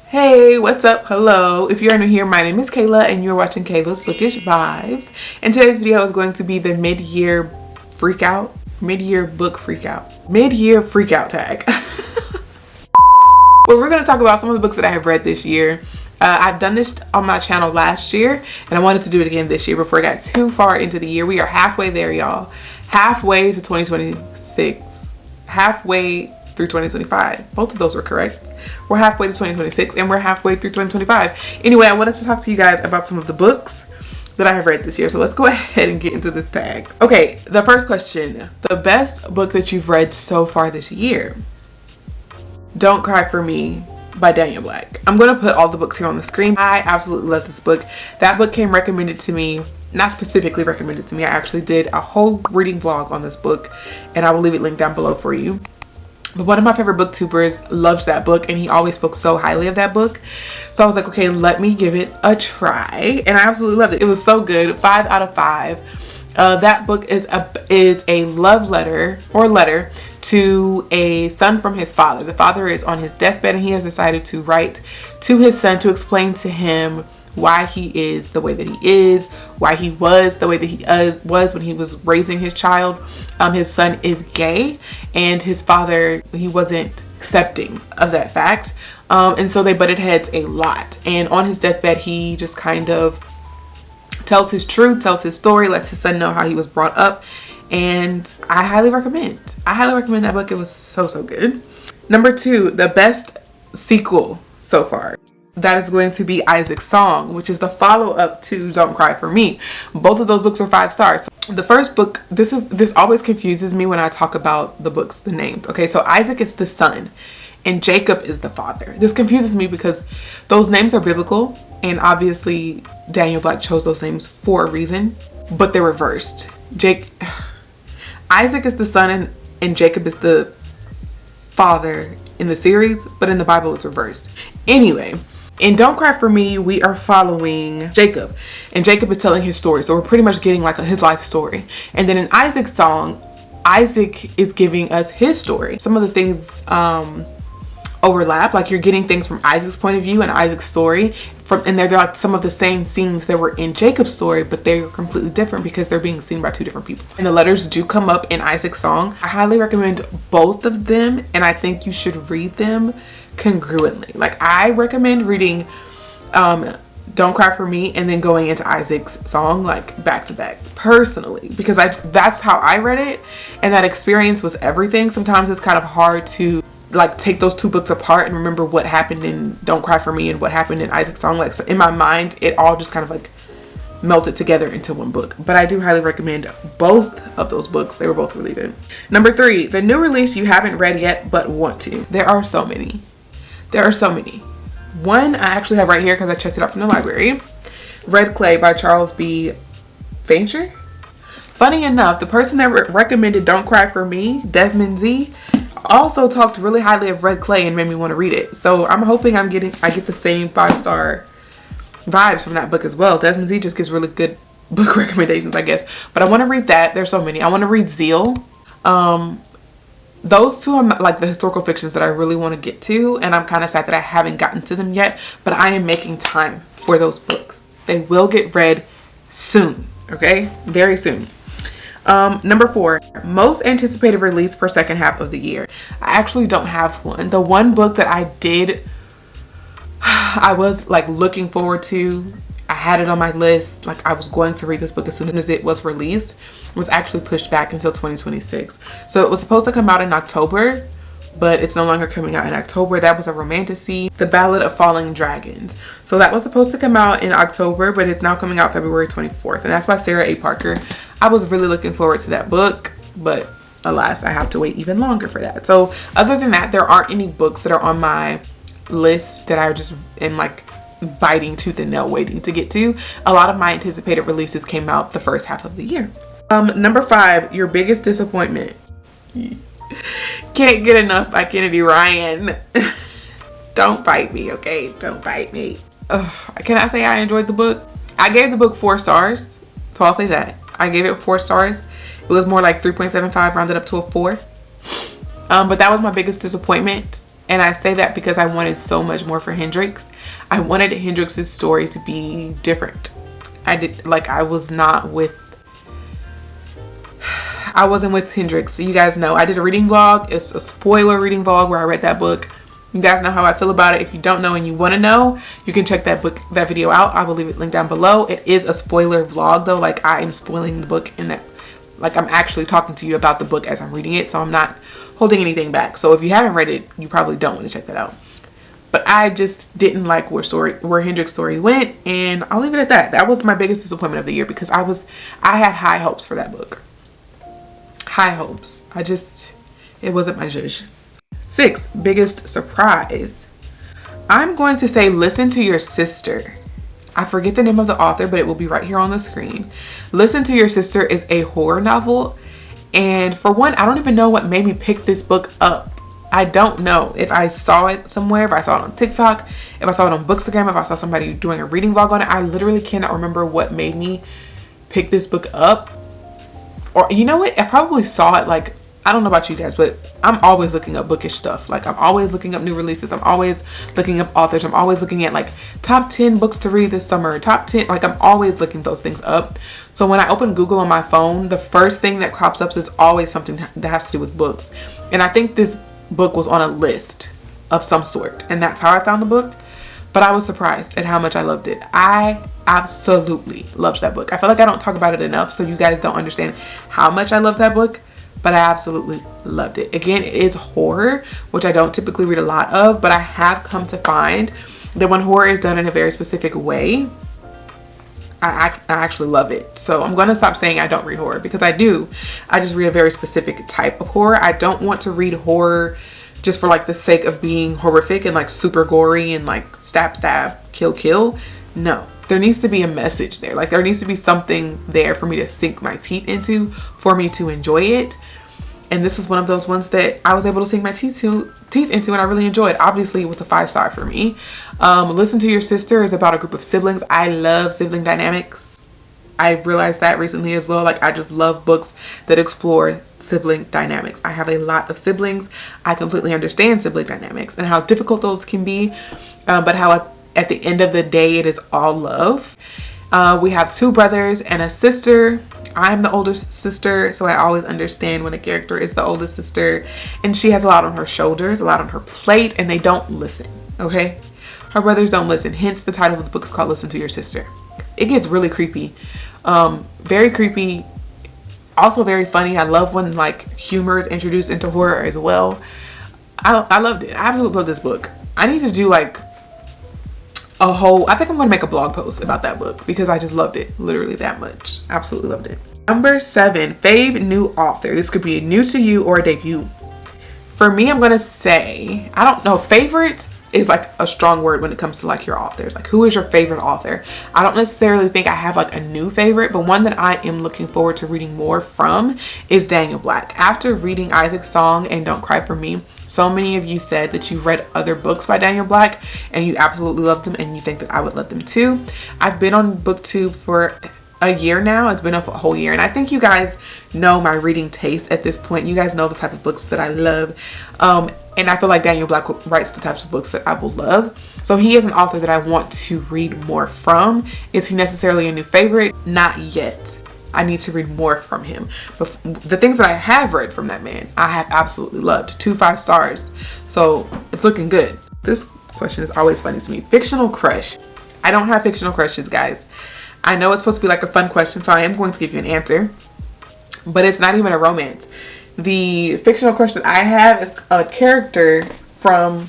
Hey, what's up? Hello. If you're new here, my name is Kayla and you're watching Kayla's Bookish Vibes. And today's video is going to be the mid-year freakout, mid-year book freakout, mid-year freakout tag. Where we're going to talk about some of the books that I have read this year. I've done this on my channel last year and I wanted to do it again this year before I got too far into the year. We are halfway there, y'all. Halfway to 2026. Halfway through 2025. Both of those were correct. We're halfway to 2026 and we're halfway through 2025. Anyway, I wanted to talk to you guys about some of the books that I have read this year. So let's go ahead and get into this tag. Okay, the first question. The best book that you've read so far this year. Don't Cry for Me by Daniel Black. I'm going to put all the books here on the screen. I absolutely love this book. That book came recommended to me. Not specifically recommended to me. I actually did a whole reading vlog on this book and I will leave it linked down below for you. But one of my favorite booktubers loves that book and he always spoke so highly of that book. So I was like, okay, let me give it a try. And I absolutely loved it. It was so good. 5 out of 5. That book is a love letter or letter to a son from his father. The father is on his deathbed and he has decided to write to his son to explain to him why he is the way that he is, why he was the way that he was when he was raising his child. His son is gay and his father, he wasn't accepting of that fact. And so they butted heads a lot. And on his deathbed, he just kind of tells his truth, tells his story, lets his son know how he was brought up. And I highly recommend that book. It was so good. Number 2, the best sequel so far. That is going to be Isaac's Song, which is the follow-up to Don't Cry for Me. Both of those books are 5 stars. The first book, this always confuses me when I talk about the books, the names. Okay, so Isaac is the son and Jacob is the father. This confuses me because those names are biblical and obviously Daniel Black chose those names for a reason, but they're reversed. Isaac is the son and Jacob is the father in the series, but in the Bible it's reversed. Anyway, in Don't Cry for Me, we are following Jacob and Jacob is telling his story. So we're pretty much getting like his life story. And then in Isaac's Song, Isaac is giving us his story. Some of the things overlap, like you're getting things from Isaac's point of view and Isaac's story and they're like some of the same scenes that were in Jacob's story, but they're completely different because they're being seen by 2 different people. And the letters do come up in Isaac's Song. I highly recommend both of them and I think you should read them congruently. Like I recommend reading Don't Cry for Me and then going into Isaac's Song like back to back personally, because that's how I read it and that experience was everything. Sometimes it's kind of hard to like take those 2 books apart and remember what happened in Don't Cry for Me and what happened in Isaac's Song. Like so in my mind it all just kind of like melted together into one book. But I do highly recommend both of those books. They were both really good. Number 3, the new release you haven't read yet but want to. There are so many. One I actually have right here because I checked it out from the library. Red Clay by Charles B. Fancher. Funny enough, the person that recommended Don't Cry for Me, Desmond Z, also talked really highly of Red Clay and made me want to read it. So I'm hoping I get the same 5-star vibes from that book as well. Desmond Z just gives really good book recommendations, I guess. But I want to read that. There's so many. I want to read Zeal. Those 2 are like the historical fictions that I really want to get to, and I'm kind of sad that I haven't gotten to them yet, but I am making time for those books. They will get read soon, okay? Very soon. Number 4, most anticipated release for second half of the year. I actually don't have one. The one book that I was like looking forward to, I had it on my list, like I was going to read this book as soon as it was released, was actually pushed back until 2026. So it was supposed to come out in October, but it's no longer coming out in October. That was a romantasy, The Ballad of Falling Dragons. So that was supposed to come out in October, but it's now coming out February 24th. And that's by Sarah A. Parker. I was really looking forward to that book, but alas, I have to wait even longer for that. So other than that, there aren't any books that are on my list that I just am like biting tooth and nail waiting to get to. A lot of my anticipated releases came out the first half of the year. Number 5, your biggest disappointment. Can't get enough by Kennedy Ryan. Don't bite me, okay? Don't bite me. Can I say I enjoyed the book? I gave the book 4 stars, so I'll say that. I gave it 4 stars. It was more like 3.75 rounded up to a 4. But that was my biggest disappointment. And I say that because I wanted so much more for Hendrix. I wanted Hendrix's story to be different. I wasn't with Hendrix. You guys know I did a reading vlog. It's a spoiler reading vlog where I read that book. You guys know how I feel about it. If you don't know and you want to know, you can check that video out. I will leave it linked down below. It is a spoiler vlog though. Like, I am spoiling the book in that, like, I'm actually talking to you about the book as I'm reading it. So I'm not holding anything back. So if you haven't read it, you probably don't want to check that out. But I just didn't like where Hendrix's story went, and I'll leave it at that. That was my biggest disappointment of the year because I had high hopes for that book. High hopes. It wasn't my zhuzh. 6, biggest surprise. I'm going to say Listen to Your Sister. I forget the name of the author, but it will be right here on the screen. Listen to Your Sister is a horror novel. And for one, I don't even know what made me pick this book up. I don't know if I saw it somewhere, if I saw it on TikTok, if I saw it on Bookstagram, if I saw somebody doing a reading vlog on it. I literally cannot remember what made me pick this book up. Or you know what? I probably saw it, like, I don't know about you guys, but I'm always looking up bookish stuff. Like, I'm always looking up new releases. I'm always looking up authors. I'm always looking at like top 10 books to read this summer, top 10. Like, I'm always looking those things up. So when I open Google on my phone, the first thing that crops up is always something that has to do with books. And I think this book was on a list of some sort, and that's how I found the book. But I was surprised at how much I loved it. I absolutely loved that book. I feel like I don't talk about it enough, so you guys don't understand how much I loved that book, but I absolutely loved it. Again, it is horror, which I don't typically read a lot of, but I have come to find that when horror is done in a very specific way, I actually love it. So I'm going to stop saying I don't read horror, because I do. I just read a very specific type of horror. I don't want to read horror just for like the sake of being horrific and like super gory and like stab, kill. No, there needs to be a message there. Like, there needs to be something there for me to sink my teeth into, for me to enjoy it. And this was one of those ones that I was able to sink my teeth into, and I really enjoyed. Obviously, it was a 5-star for me. Listen to Your Sister is about a group of siblings. I love sibling dynamics. I realized that recently as well. Like, I just love books that explore sibling dynamics. I have a lot of siblings. I completely understand sibling dynamics and how difficult those can be, but how at the end of the day, it is all love. We have 2 brothers and a sister. I'm the older sister, so I always understand when a character is the oldest sister, and she has a lot on her shoulders, a lot on her plate, and they don't listen, okay? Her brothers don't listen, hence the title of the book is called Listen to Your Sister. It gets really creepy, very creepy, also very funny. I love when like humor is introduced into horror as well. I loved it. I absolutely love this book. I need to do like I think I'm going to make a blog post about that book because I just loved it literally that much. Absolutely loved it. Number 7, fave new author. This could be a new to you or a debut. For me, I'm going to say, I don't know, favorite is like a strong word when it comes to like your authors. Like, who is your favorite author? I don't necessarily think I have like a new favorite, but one that I am looking forward to reading more from is Daniel Black. After reading Isaac's Song and Don't Cry for Me, so many of you said that you've read other books by Daniel Black and you absolutely loved them and you think that I would love them too. I've been on BookTube for a year now. It's been a whole year, and I think you guys know my reading taste at this point. You guys know the type of books that I love, and I feel like Daniel Black writes the types of books that I will love. So he is an author that I want to read more from. Is he necessarily a new favorite? Not yet. I need to read more from him, but the things that I have read from that man, I have absolutely loved. 2 5 stars, so it's looking good. This question is always funny to me. Fictional crush. I don't have fictional crushes, guys. I know it's supposed to be like a fun question, so I am going to give you an answer, but it's not even a romance. The fictional crush that I have is a character from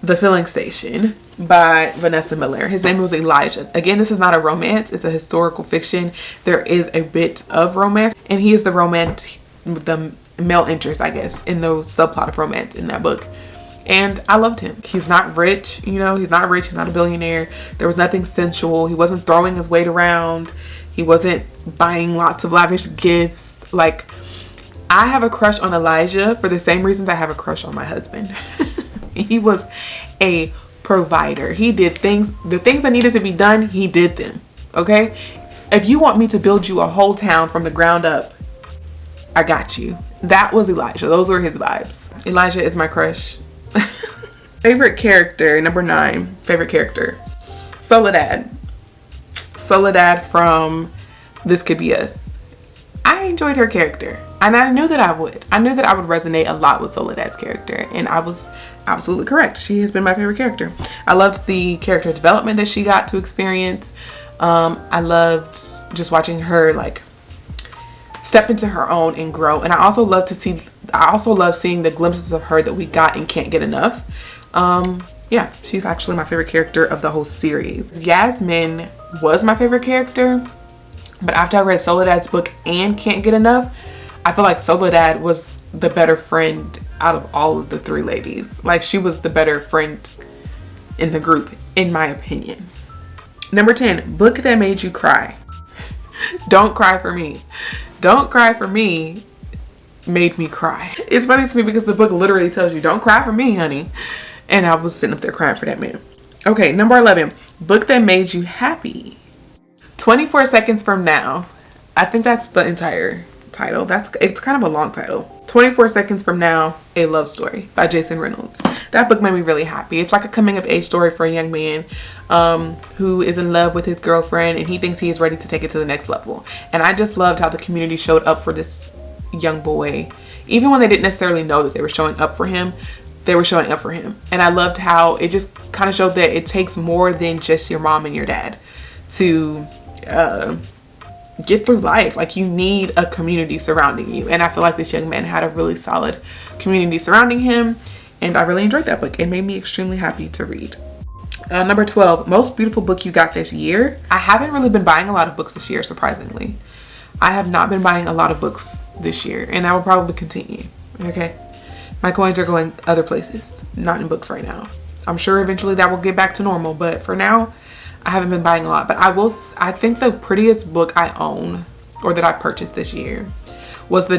The Filling Station by Vanessa Miller. His name was Elijah. Again, this is not a romance. It's a historical fiction. There is a bit of romance, and he is the the male interest, I guess, in the subplot of romance in that book. And I loved him. He's not rich, you know, he's not rich. He's not a billionaire. There was nothing sensual. He wasn't throwing his weight around. He wasn't buying lots of lavish gifts. Like, I have a crush on Elijah for the same reasons I have a crush on my husband. He was a provider. He did things, the things that needed to be done, he did them. Okay? If you want me to build you a whole town from the ground up, I got you. That was Elijah. Those were his vibes. Elijah is my crush. Favorite character, number 9. Favorite character, Soledad. Soledad from This Could Be Us. I enjoyed her character, and I knew that I would. I knew that I would resonate a lot with Soledad's character, and I was absolutely correct. She has been my favorite character. I loved the character development that she got to experience. I loved just watching her like step into her own and grow, and I also love seeing the glimpses of her that we got and Can't Get Enough. Yeah, she's actually my favorite character of the whole series. Yasmin was my favorite character, but after I read Soledad's book and Can't Get Enough, I feel like Soledad was the better friend out of all of the 3 ladies. Like, she was the better friend in the group, in my opinion. Number 10, book that made you cry. Don't Cry for Me. Don't Cry for Me made me cry. It's funny to me because the book literally tells you, don't cry for me, honey. And I was sitting up there crying for that man. Okay, number 11, book that made you happy. 24 Seconds From Now. I think that's the entire title. It's kind of a long title. 24 Seconds From Now, A Love Story by Jason Reynolds. That book made me really happy. It's like a coming of age story for a young man who is in love with his girlfriend, and he thinks he is ready to take it to the next level. And I just loved how the community showed up for this young boy. Even when they didn't necessarily know that they were showing up for him, they were showing up for him. And I loved how it just kind of showed that it takes more than just your mom and your dad to get through life. Like, you need a community surrounding you, and I feel like this young man had a really solid community surrounding him, and I really enjoyed that book. It made me extremely happy to read. Number 12, most beautiful book you got this year. I haven't really been buying a lot of books this year, surprisingly. I have not been buying a lot of books this year, and I will probably continue. Okay, my coins are going other places, not in books right now. I'm sure eventually that will get back to normal, but for now I haven't been buying a lot. But I think the prettiest book I own, or that I purchased this year, was I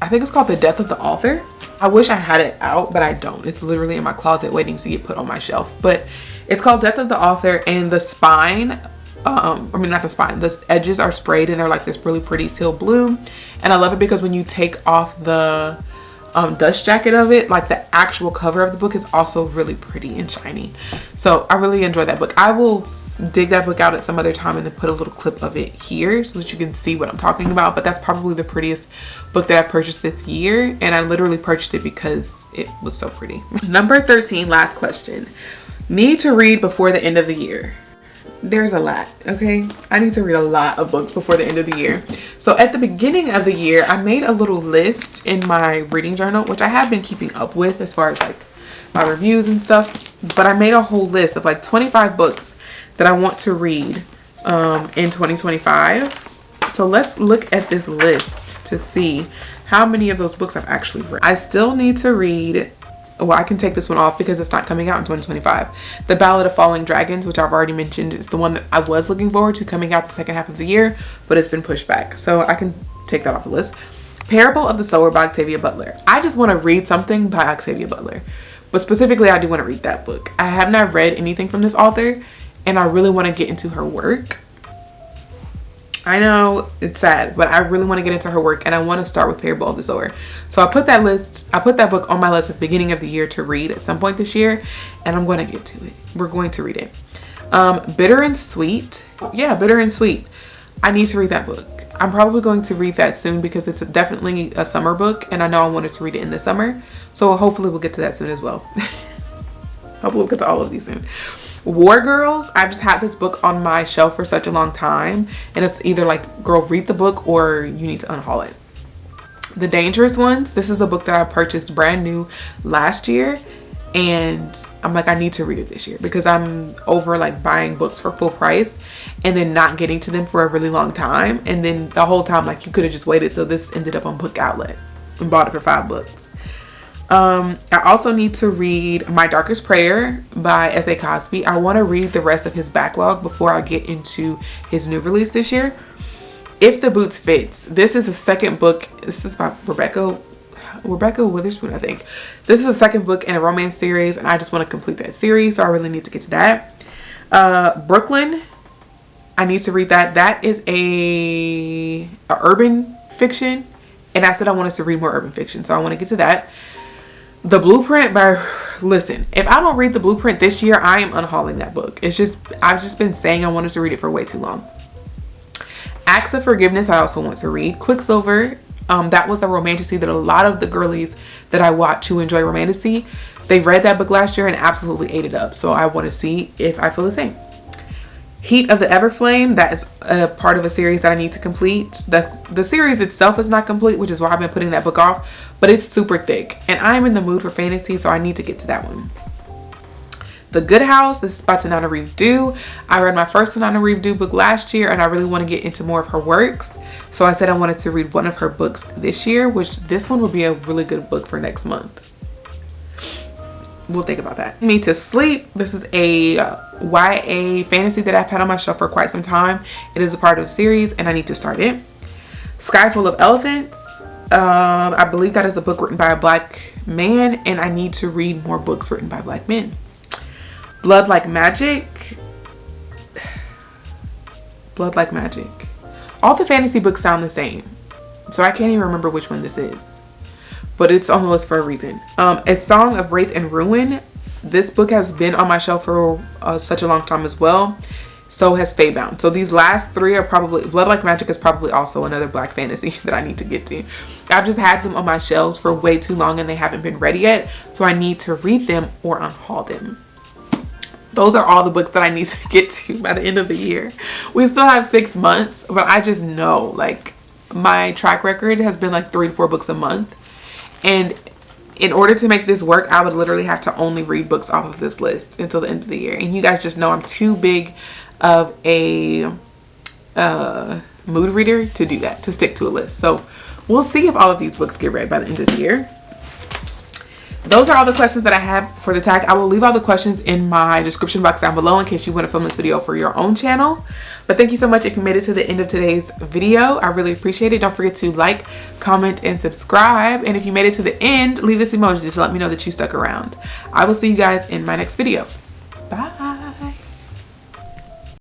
think it's called The Death of the Author. I wish I had it out, but I don't. It's literally in my closet waiting to get put on my shelf. But it's called Death of the Author, and the spine, not the spine, the edges are sprayed and they're like this really pretty teal blue. And I love it because when you take off the dust jacket of it, like the actual cover of the book is also really pretty and shiny. So I really enjoy that book. I will dig that book out at some other time and then put a little clip of it here so that you can see what I'm talking about. But that's probably the prettiest book that I purchased this year, and I literally purchased it because it was so pretty. Number 13, last question. Need to read before the end of the year. There's a lot, okay? I need to read a lot of books before the end of the year. So at the beginning of the year, I made a little list in my reading journal, which I have been keeping up with as far as like my reviews and stuff. But I made a whole list of like 25 books that I want to read in 2025. So let's look at this list to see how many of those books I've actually read. I still need to read, well, I can take this one off because it's not coming out in 2025. The Ballad of Falling Dragons, which I've already mentioned, is the one that I was looking forward to coming out the second half of the year, but it's been pushed back. So I can take that off the list. Parable of the Sower by Octavia Butler. I just want to read something by Octavia Butler, but specifically I do want to read that book. I have not read anything from this author, and I really want to get into her work. I know it's sad, but I really want to get into her work, and I want to start with Parable of the Sower. So I put that book on my list at the beginning of the year to read at some point this year, and I'm going to get to it. We're going to read it. Bitter and Sweet. Yeah, Bitter and Sweet. I need to read that book. I'm probably going to read that soon because it's definitely a summer book, and I know I wanted to read it in the summer. So hopefully we'll get to that soon as well. Hopefully we'll get to all of these soon. War Girls. I've just had this book on my shelf for such a long time, and it's either like, girl, read the book or you need to unhaul it. The Dangerous Ones. This is a book that I purchased brand new last year, and I'm like, I need to read it this year because I'm over like buying books for full price and then not getting to them for a really long time, and then the whole time like you could have just waited till this ended up on Book Outlet and bought it for $5. I also need to read My Darkest Prayer by S.A. Cosby. I want to read the rest of his backlog before I get into his new release this year. If the Boots Fits. This is a second book. This is by Rebecca Witherspoon, I think. This is a second book in a romance series, and I just want to complete that series, so I really need to get to that. Brooklyn. I need to read that. That is a urban fiction, and I said I wanted to read more urban fiction, so I want to get to that. The Blueprint by, listen, if I don't read The Blueprint this year, I am unhauling that book. It's just, I've just been saying I wanted to read it for way too long. Acts of Forgiveness, I also want to read. Quicksilver, that was a romantasy that a lot of the girlies that I watch who enjoy romantasy, they read that book last year and absolutely ate it up. So I want to see if I feel the same. Heat of the Everflame, that is a part of a series that I need to complete. The series itself is not complete, which is why I've been putting that book off, but it's super thick and I'm in the mood for fantasy, so I need to get to that one. The Good House, this is by Tanana Reeve Dew. I read my first Tanana Reeve Dew book last year and I really want to get into more of her works. So I said I wanted to read one of her books this year, which this one will be a really good book for next month. We'll think about that. Me to Sleep. This is a YA fantasy that I've had on my shelf for quite some time. It is a part of a series and I need to start it. Sky Full of Elephants. I believe that is a book written by a black man and I need to read more books written by black men. Blood Like Magic. Blood Like Magic. All the fantasy books sound the same, so I can't even remember which one this is. But it's on the list for a reason. A Song of Wraith and Ruin. This book has been on my shelf for such a long time as well. So has Faybound. So these last three are probably, Blood Like Magic is probably also another black fantasy that I need to get to. I've just had them on my shelves for way too long and they haven't been ready yet. So I need to read them or unhaul them. Those are all the books that I need to get to by the end of the year. We still have 6 months, but I just know, like, my track record has been like 3 to 4 books a month. And in order to make this work, I would literally have to only read books off of this list until the end of the year. And you guys just know I'm too big of a mood reader to do that, to stick to a list. So we'll see if all of these books get read by the end of the year. Those are all the questions that I have for the tag. I will leave all the questions in my description box down below in case you want to film this video for your own channel. But thank you so much if you made it to the end of today's video. I really appreciate it. Don't forget to like, comment, and subscribe. And if you made it to the end, leave this emoji just to let me know that you stuck around. I will see you guys in my next video.